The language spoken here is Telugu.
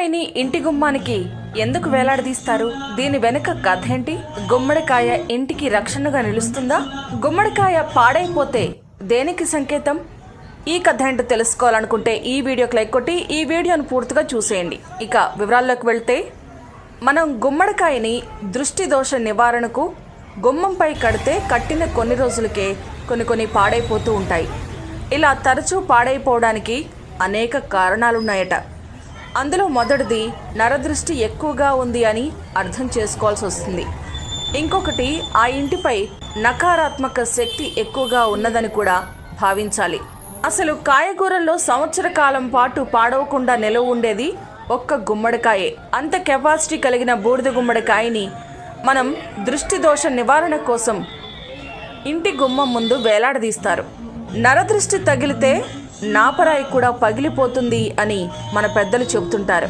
గుమ్మడికాయని ఇంటి గుమ్మానికి ఎందుకు వేలాడదీస్తారు? దీని వెనుక కథ ఏంటి? గుమ్మడికాయ ఇంటికి రక్షణగా నిలుస్తుందా? గుమ్మడికాయ పాడైపోతే దేనికి సంకేతం? ఈ కథ ఏంటో తెలుసుకోవాలనుకుంటే ఈ వీడియోకి లైక్ కొట్టి ఈ వీడియోను పూర్తిగా చూసేయండి. ఇక వివరాల్లోకి వెళ్తే, మనం గుమ్మడికాయని దృష్టి దోష నివారణకు గుమ్మంపై కడితే కట్టిన కొన్ని రోజులకే కొన్ని పాడైపోతూ ఉంటాయి. ఇలా తరచూ పాడైపోవడానికి అనేక కారణాలున్నాయట. అందులో మొదటిది నరదృష్టి ఎక్కువగా ఉంది అని అర్థం చేసుకోవాల్సి వస్తుంది. ఇంకొకటి ఆ ఇంటిపై నకారాత్మక శక్తి ఎక్కువగా ఉన్నదని కూడా భావించాలి. అసలు కాయగూరల్లో సంవత్సర కాలం పాటు పాడవకుండా నిలవ ఉండేది ఒక్క గుమ్మడికాయే. అంత కెపాసిటీ కలిగిన బూడిద గుమ్మడికాయని మనం దృష్టి దోష నివారణ కోసం ఇంటి గుమ్మం ముందు వేలాడదీస్తారు. నరదృష్టి తగిలితే నాపరాయి కూడా పగిలిపోతుంది అని మన పెద్దలు చెబుతుంటారు.